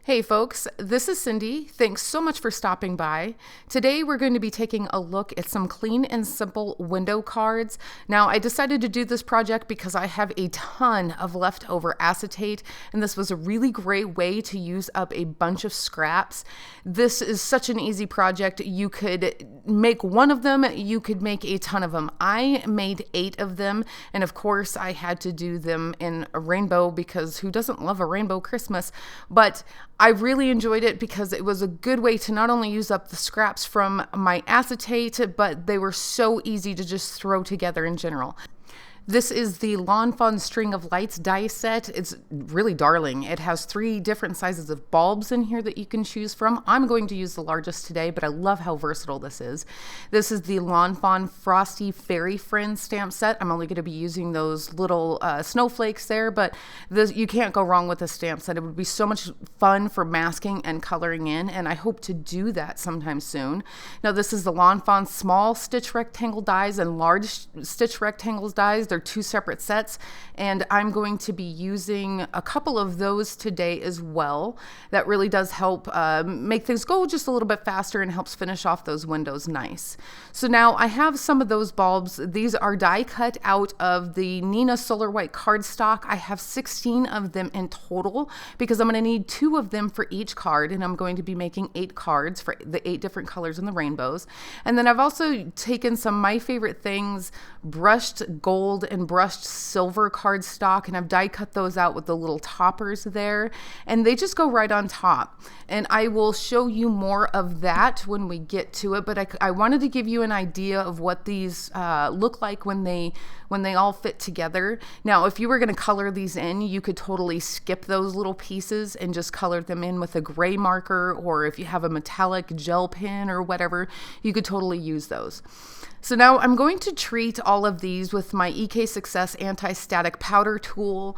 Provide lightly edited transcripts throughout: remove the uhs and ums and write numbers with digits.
Hey folks, this is Cindy. Thanks so much for stopping by. Today we're going to be taking a look at some clean and simple window cards. Now I decided to do this project because I have a ton of leftover acetate and this was a really great way to use up a bunch of scraps. This is such an easy project. You could make one of them, you could make a ton of them. I made 8 of them, and of course I had to do them in a rainbow because who doesn't love a rainbow Christmas? But I really enjoyed it because it was a good way to not only use up the scraps from my acetate, but they were so easy to just throw together in general. This is the Fawn String of Lights die set. It's really darling. It has 3 different sizes of bulbs in here that you can choose from. I'm going to use the largest today, but I love how versatile this is. This is the Fawn Frosty Fairy Friends stamp set. I'm only going to be using those little snowflakes there, but you can't go wrong with this stamp set. It would be so much fun for masking and coloring in, and I hope to do that sometime soon. Now this is the Fawn Small Stitch Rectangle dies and Large Stitch Rectangles dies. They're 2 separate sets, and I'm going to be using a couple of those today as well. That really does help make things go just a little bit faster and helps finish off those windows nice. So now I have some of those bulbs. These are die cut out of the Nina Solar White cardstock. I have 16 of them in total because I'm going to need 2 of them for each card, and I'm going to be making 8 cards for the 8 different colors in the rainbows. And then I've also taken some My Favorite Things brushed gold and brushed silver cardstock, and I've die cut those out with the little toppers there, and they just go right on top. And I will show you more of that when we get to it, but I wanted to give you an idea of what these look like when they all fit together. Now if you were going to color these in, you could totally skip those little pieces and just color them in with a gray marker, or if you have a metallic gel pen or whatever, you could totally use those. So now I'm going to treat all of these with my EK Success anti-static powder tool.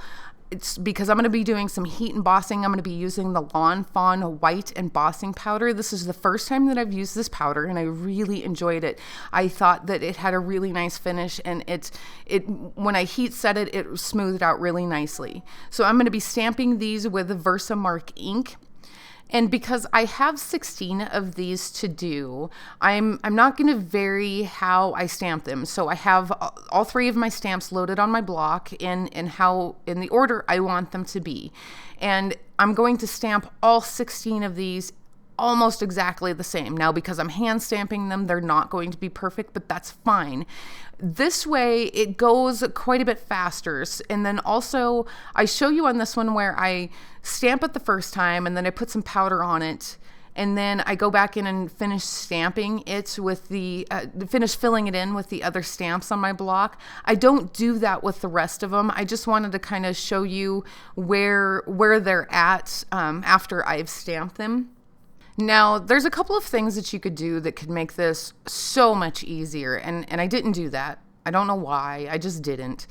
It's because I'm going to be doing some heat embossing. I'm going to be using the Fawn white embossing powder. This is the first time that I've used this powder, and I really enjoyed it. I thought that it had a really nice finish, and when I heat set it, it smoothed out really nicely. So I'm going to be stamping these with Versamark ink. And because I have 16 of these to do, I'm not going to vary how I stamp them. So I have all 3 of my stamps loaded on my block in the order I want them to be. And I'm going to stamp all 16 of these almost exactly the same. Now, because I'm hand stamping them, they're not going to be perfect, but that's fine. This way it goes quite a bit faster. And then also I show you on this one where I stamp it the first time and then I put some powder on it, and then I go back in and finish stamping it with finish filling it in with the other stamps on my block. I don't do that with the rest of them. I just wanted to kind of show you where they're at after I've stamped them. Now, there's a couple of things that you could do that could make this so much easier, and I didn't do that. I don't know why, I just didn't.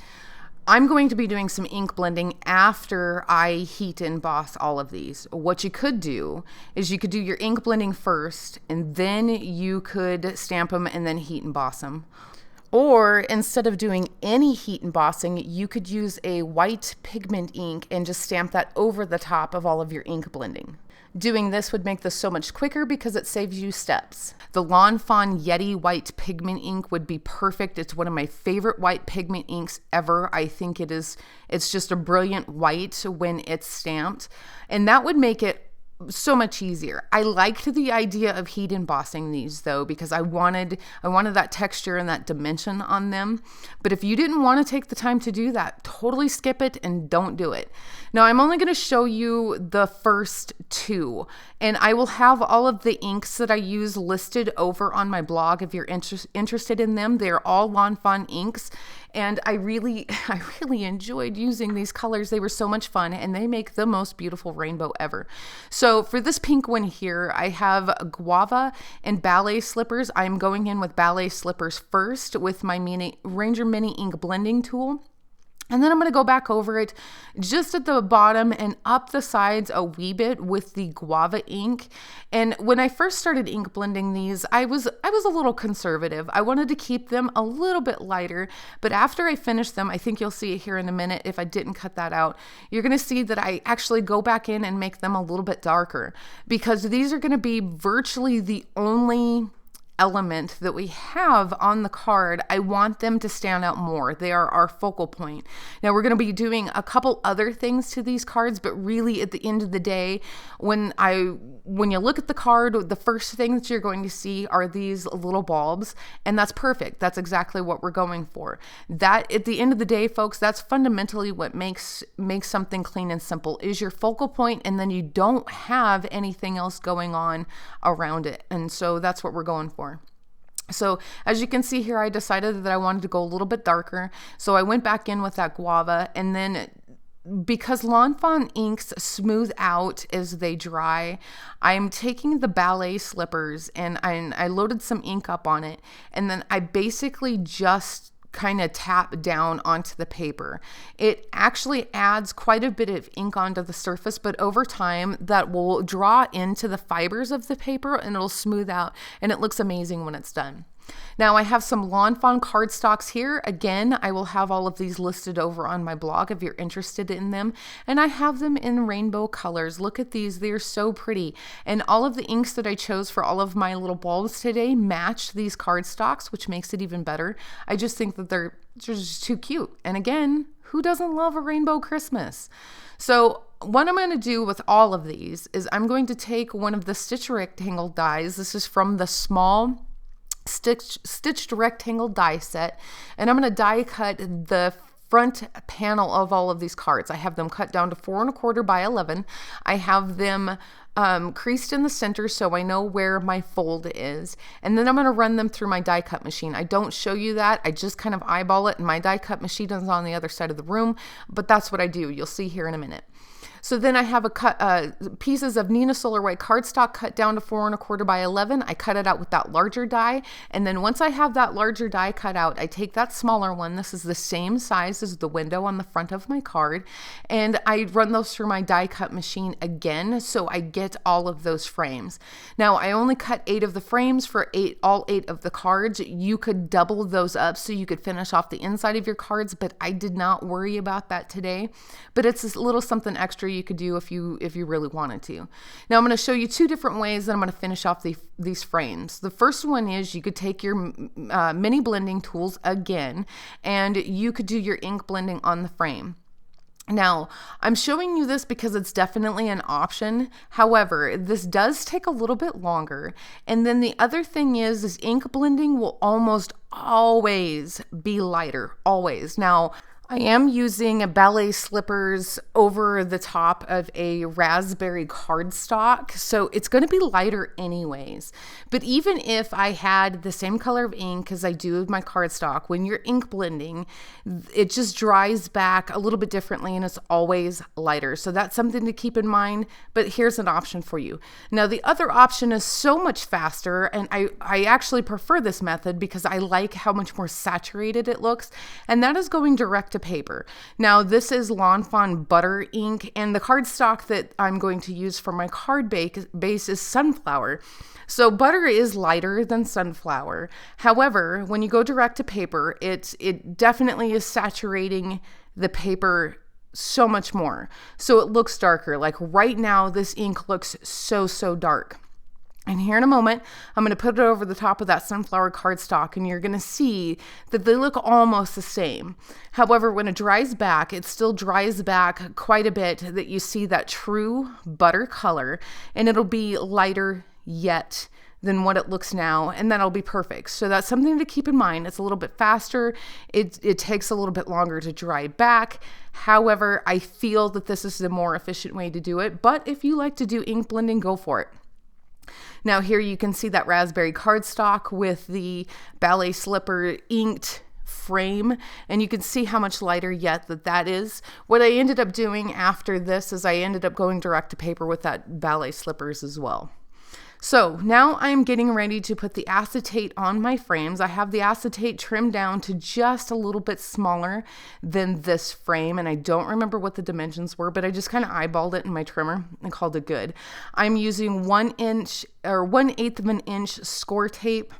I'm going to be doing some ink blending after I heat emboss all of these. What you could do is you could do your ink blending first, and then you could stamp them and then heat emboss them. Or instead of doing any heat embossing, you could use a white pigment ink and just stamp that over the top of all of your ink blending. Doing this would make this so much quicker because it saves you steps. The Fawn Yeti white pigment ink would be perfect. It's one of my favorite white pigment inks ever. I think it's just a brilliant white when it's stamped, and that would make it so much easier. I liked the idea of heat embossing these though, because I wanted that texture and that dimension on them. But if you didn't want to take the time to do that, totally skip it and don't do it. Now I'm only going to show you the first 2, and I will have all of the inks that I use listed over on my blog if you're interested in them. They're all Fawn inks, and I really enjoyed using these colors. They were so much fun, and they make the most beautiful rainbow ever. So for this pink one here, I have guava and ballet slippers. I'm going in with ballet slippers first with my Ranger Mini ink blending tool. And then I'm going to go back over it just at the bottom and up the sides a wee bit with the guava ink. And when I first started ink blending these, I was a little conservative. I wanted to keep them a little bit lighter, but after I finished them, I think you'll see it here in a minute if I didn't cut that out, you're going to see that I actually go back in and make them a little bit darker, because these are going to be virtually the only element that we have on the card. I want them to stand out more. They are our focal point. Now we're going to be doing a couple other things to these cards, but really at the end of the day, when you look at the card, the first thing that you're going to see are these little bulbs, and that's perfect. That's exactly what we're going for. That, at the end of the day, folks, that's fundamentally what makes something clean and simple, is your focal point, and then you don't have anything else going on around it. And so that's what we're going for. So as you can see here, I decided that I wanted to go a little bit darker. So I went back in with that guava, and then because Lawn Fawn inks smooth out as they dry, I'm taking the ballet slippers and I loaded some ink up on it, and then I basically just kind of tap down onto the paper. It actually adds quite a bit of ink onto the surface, but over time that will draw into the fibers of the paper and it'll smooth out, and it looks amazing when it's done. Now I have some Lawn Fawn cardstocks here. Again, I will have all of these listed over on my blog if you're interested in them. And I have them in rainbow colors. Look at these. They're so pretty. And all of the inks that I chose for all of my little bulbs today match these cardstocks, which makes it even better. I just think that they're just too cute. And again, who doesn't love a rainbow Christmas? So what I'm going to do with all of these is I'm going to take one of the stitch rectangle dies. This is from the small stitched rectangle die set, and I'm going to die cut the front panel of all of these cards. I have them cut down to 4 1/4 by 11. I have them creased in the center so I know where my fold is, and then I'm going to run them through my die cut machine. I don't show you that. I just kind of eyeball it, and my die cut machine is on the other side of the room, but that's what I do. You'll see here in a minute. So then I have pieces of Nina Solar White cardstock cut down to 4 1/4 by 11. I cut it out with that larger die. And then once I have that larger die cut out, I take that smaller one. This is the same size as the window on the front of my card. And I run those through my die cut machine again, so I get all of those frames. Now, I only cut 8 of the frames for all 8 of the cards. You could double those up so you could finish off the inside of your cards, but I did not worry about that today. But it's a little something extra you could do if you really wanted to. Now I'm going to show you 2 different ways that I'm going to finish off these frames. The first one is you could take your mini blending tools again, and you could do your ink blending on the frame. Now, I'm showing you this because it's definitely an option. However, this does take a little bit longer. And then the other thing is ink blending will almost always be lighter, always. Now, I am using ballet slippers over the top of a raspberry cardstock, so it's going to be lighter anyways. But even if I had the same color of ink as I do with my cardstock, when you're ink blending, it just dries back a little bit differently and it's always lighter. So that's something to keep in mind, but here's an option for you. Now the other option is so much faster, and I actually prefer this method because I like how much more saturated it looks, and that is going direct to paper. Now this is Lawn Fawn butter ink, and the cardstock that I'm going to use for my card base is sunflower. So butter is lighter than sunflower. However, when you go direct to paper, it definitely is saturating the paper so much more. So it looks darker. Like right now, this ink looks so dark. And here in a moment, I'm going to put it over the top of that sunflower cardstock, and you're going to see that they look almost the same. However, when it dries back, it still dries back quite a bit that you see that true butter color, and it'll be lighter yet than what it looks now, and that'll be perfect. So that's something to keep in mind. It's a little bit faster. It takes a little bit longer to dry back. However, I feel that this is the more efficient way to do it, but if you like to do ink blending, go for it. Now here you can see that raspberry cardstock with the ballet slipper inked frame, and you can see how much lighter yet that is. What I ended up doing after this is I ended up going direct to paper with that ballet slippers as well. So now I'm getting ready to put the acetate on my frames. I have the acetate trimmed down to just a little bit smaller than this frame, and I don't remember what the dimensions were, but I just kind of eyeballed it in my trimmer and called it good. I'm using 1/8 of an inch score tape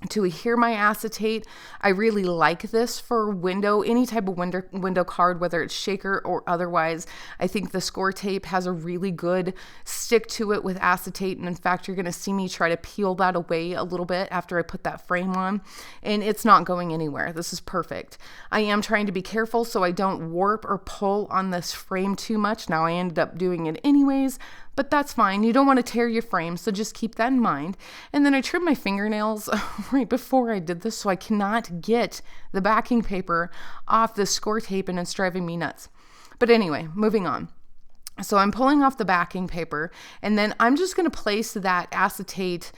to adhere my acetate. I really like this for any type of window card, whether it's shaker or otherwise. I think the score tape has a really good stick to it with acetate. And in fact, you're going to see me try to peel that away a little bit after I put that frame on, and it's not going anywhere. This is perfect. I am trying to be careful so I don't warp or pull on this frame too much. Now I ended up doing it anyways, but that's fine. You don't want to tear your frame, so just keep that in mind. And then I trimmed my fingernails right before I did this, so I cannot get the backing paper off the score tape, and it's driving me nuts. But anyway, moving on. So I'm pulling off the backing paper, and then I'm just going to place that acetate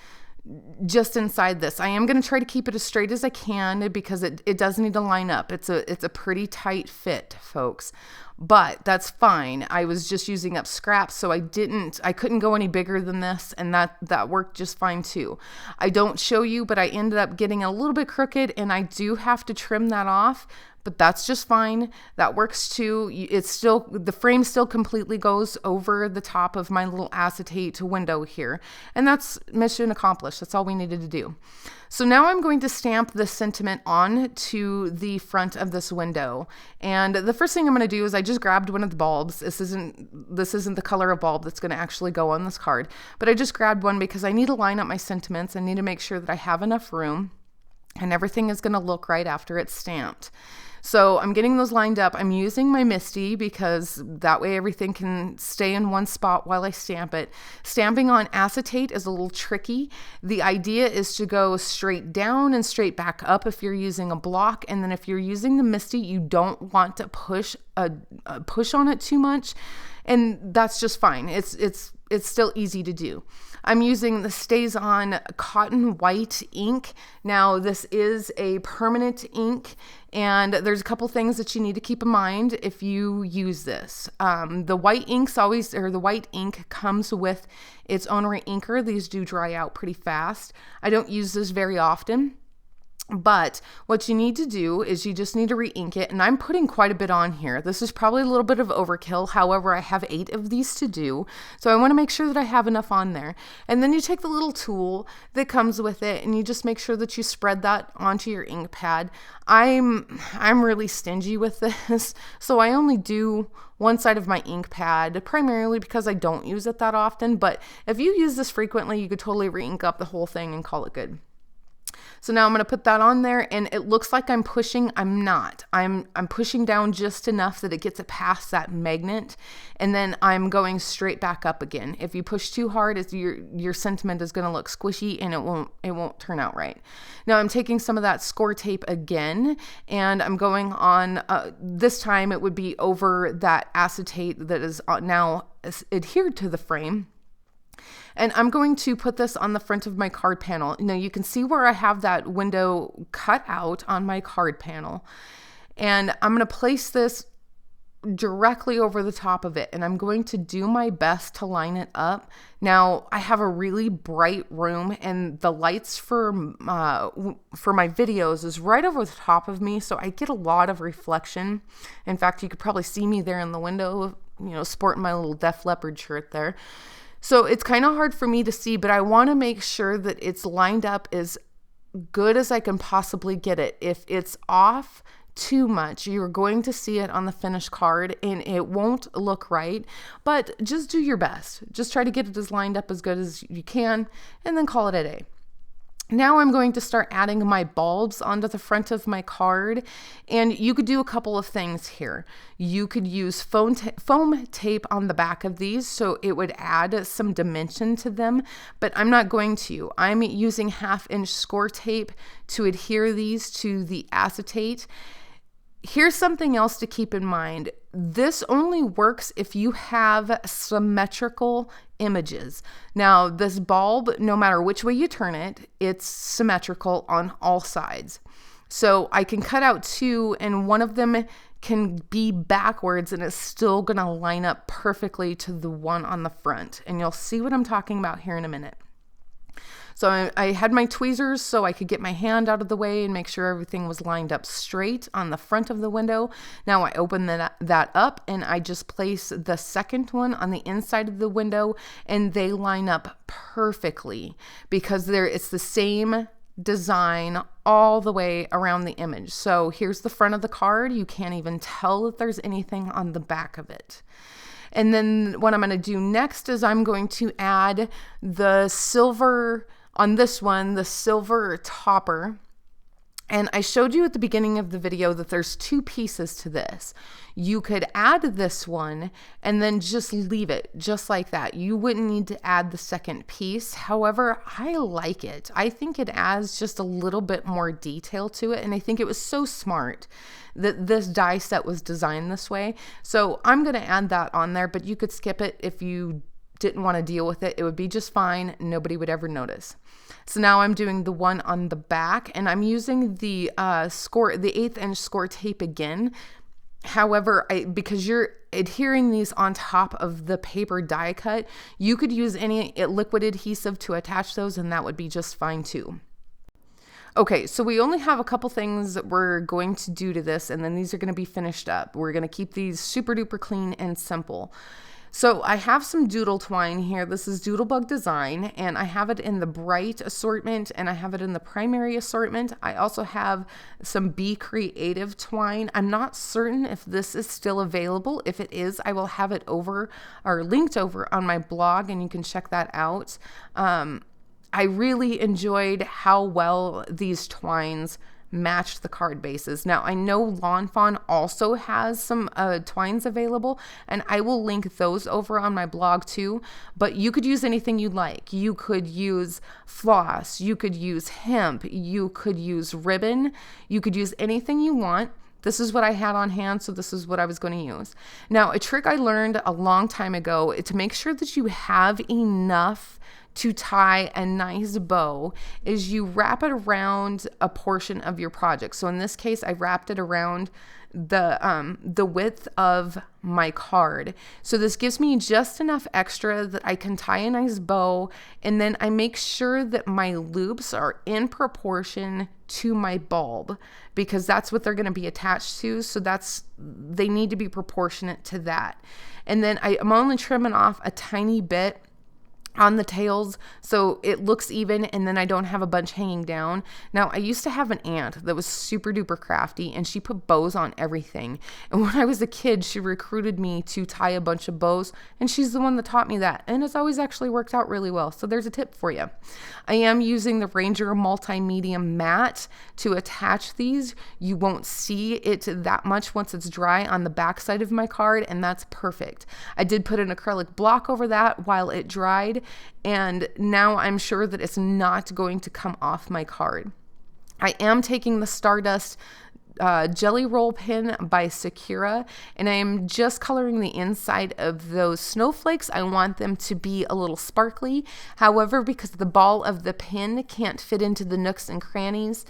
just inside this. I am going to try to keep it as straight as I can because it does need to line up. It's a pretty tight fit, folks, but that's fine. I was just using up scraps, so I couldn't go any bigger than this, and that worked just fine too. I don't show you, but I ended up getting a little bit crooked, and I do have to trim that off, but that's just fine. That works too. The frame still completely goes over the top of my little acetate window here. And that's mission accomplished. That's all we needed to do. So now I'm going to stamp the sentiment on to the front of this window. And the first thing I'm going to do is I just grabbed one of the bulbs. This isn't the color of bulb that's going to actually go on this card, but I just grabbed one because I need to line up my sentiments. I need to make sure that I have enough room and everything is going to look right after it's stamped. So I'm getting those lined up. I'm using my MISTI because that way everything can stay in one spot while I stamp it. Stamping on acetate is a little tricky. The idea is to go straight down and straight back up if you're using a block. And then if you're using the MISTI, you don't want to push on it too much. And that's just fine. It's still easy to do. I'm using the Stays On Cotton White ink. Now, this is a permanent ink, and there's a couple things that you need to keep in mind if you use this. The white ink comes with its own reinker. These do dry out pretty fast. I don't use this very often. But what you need to do is you just need to re-ink it, and I'm putting quite a bit on here. This is probably a little bit of overkill. However, I have 8 of these to do, so I want to make sure that I have enough on there. And then you take the little tool that comes with it, and you just make sure that you spread that onto your ink pad. I'm really stingy with this, so I only do one side of my ink pad, primarily because I don't use it that often. But if you use this frequently, you could totally re-ink up the whole thing and call it good. So now I'm going to put that on there, and it looks like I'm pushing. I'm not. I'm pushing down just enough that it gets it past that magnet, and then I'm going straight back up again. If you push too hard, your sentiment is going to look squishy, and it won't turn out right. Now I'm taking some of that score tape again, and I'm going on. This time it would be over that acetate that is now adhered to the frame. And I'm going to put this on the front of my card panel. Now you can see where I have that window cut out on my card panel. And I'm going to place this directly over the top of it. And I'm going to do my best to line it up. Now I have a really bright room, and the lights for my videos is right over the top of me. So I get a lot of reflection. In fact, you could probably see me there in the window, sporting my little Def Leppard shirt there. So it's kind of hard for me to see, but I want to make sure that it's lined up as good as I can possibly get it. If it's off too much, you're going to see it on the finished card and it won't look right, but just do your best. Just try to get it as lined up as good as you can and then call it a day. Now I'm going to start adding my bulbs onto the front of my card, and you could do a couple of things here. You could use foam tape on the back of these so it would add some dimension to them, but I'm not going to. I'm using 1/2-inch score tape to adhere these to the acetate. Here's something else to keep in mind. This only works if you have symmetrical images. Now, this bulb, no matter which way you turn it, it's symmetrical on all sides. So I can cut out 2, and one of them can be backwards, and it's still gonna line up perfectly to the one on the front. And you'll see what I'm talking about here in a minute. So I had my tweezers so I could get my hand out of the way and make sure everything was lined up straight on the front of the window. Now I open that up and I just place the second one on the inside of the window, and they line up perfectly because it's the same design all the way around the image. So here's the front of the card. You can't even tell that there's anything on the back of it. And then what I'm going to do next is I'm going to add the silver on this one, the silver topper. And I showed you at the beginning of the video that there's two pieces to this. You could add this one and then just leave it just like that. You wouldn't need to add the second piece. However, I like it. I think it adds just a little bit more detail to it. And I think it was so smart that this die set was designed this way. So I'm going to add that on there, but you could skip it if you didn't want to deal with it. It would be just fine. Nobody would ever notice. So now I'm doing the one on the back, and I'm using the 1/8 inch score tape again. However, because you're adhering these on top of the paper die cut, you could use any liquid adhesive to attach those, and that would be just fine too. Okay, so we only have a couple things that we're going to do to this, and then these are going to be finished up. We're going to keep these super duper clean and simple. So I have some doodle twine here. This is Doodlebug Design, and I have it in the bright assortment, and I have it in the primary assortment. I also have some Be Creative twine. I'm not certain if this is still available. If it is, I will have it over or linked over on my blog, and you can check that out. I really enjoyed how well these twines matched the card bases. Now, I know Lawn Fawn also has some twines available, and I will link those over on my blog too, but you could use anything you like. You could use floss, you could use hemp, you could use ribbon, you could use anything you want. This is what I had on hand, so this is what I was going to use. Now, a trick I learned a long time ago is to make sure that you have enough to tie a nice bow is you wrap it around a portion of your project. So in this case, I wrapped it around the width of my card. So this gives me just enough extra that I can tie a nice bow, and then I make sure that my loops are in proportion to my bulb because that's what they're going to be attached to. So they need to be proportionate to that. And then I'm only trimming off a tiny bit on the tails so it looks even, and then I don't have a bunch hanging down. Now, I used to have an aunt that was super duper crafty, and she put bows on everything. And when I was a kid, she recruited me to tie a bunch of bows, and she's the one that taught me that. And it's always actually worked out really well. So there's a tip for you. I am using the Ranger Multi-Medium Matte to attach these. You won't see it that much once it's dry on the back side of my card, and that's perfect. I did put an acrylic block over that while it dried, and now I'm sure that it's not going to come off my card. I am taking the Stardust Jelly Roll Pen by Sakura, and I am just coloring the inside of those snowflakes. I want them to be a little sparkly. However, because the ball of the pen can't fit into the nooks and crannies,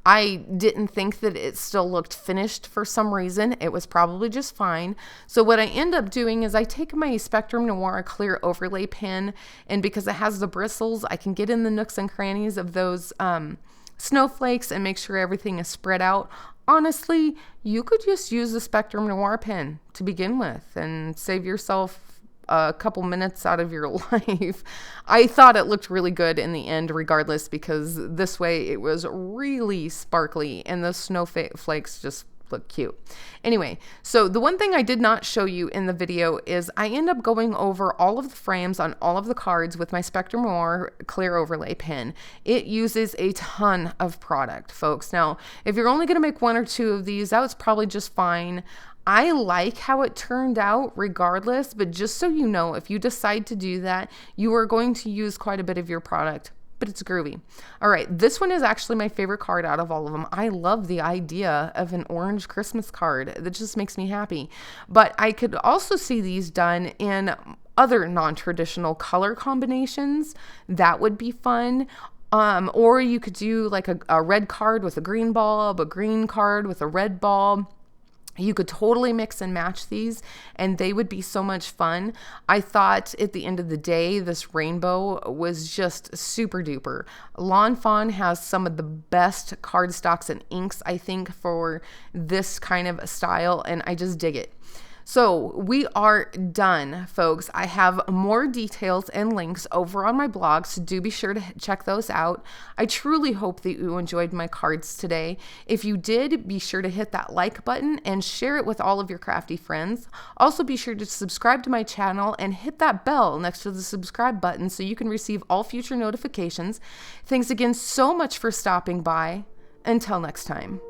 I didn't think that it still looked finished for some reason. It was probably just fine. So what I end up doing is I take my Spectrum Noir clear overlay pen, and because it has the bristles, I can get in the nooks and crannies of those snowflakes and make sure everything is spread out. Honestly, you could just use the Spectrum Noir pen to begin with and save yourself a couple minutes out of your life. I thought it looked really good in the end regardless, because this way it was really sparkly and the snowflakes just look cute. Anyway, so the one thing I did not show you in the video is I end up going over all of the frames on all of the cards with my Spectrum Noir clear overlay pen. It uses a ton of product, folks. Now, if you're only going to make one or two of these, that was probably just fine. I like how it turned out regardless, but just so you know, if you decide to do that, you are going to use quite a bit of your product, but it's groovy. All right, this one is actually my favorite card out of all of them. I love the idea of an orange Christmas card. That just makes me happy. But I could also see these done in other non-traditional color combinations. That would be fun. Or you could do like a red card with a green bulb, a green card with a red bulb. You could totally mix and match these and they would be so much fun. I thought at the end of the day, this rainbow was just super duper. Lawn Fawn has some of the best cardstocks and inks, I think, for this kind of style, and I just dig it. So we are done, folks. I have more details and links over on my blog, so do be sure to check those out. I truly hope that you enjoyed my cards today. If you did, be sure to hit that like button and share it with all of your crafty friends. Also, be sure to subscribe to my channel and hit that bell next to the subscribe button so you can receive all future notifications. Thanks again so much for stopping by. Until next time.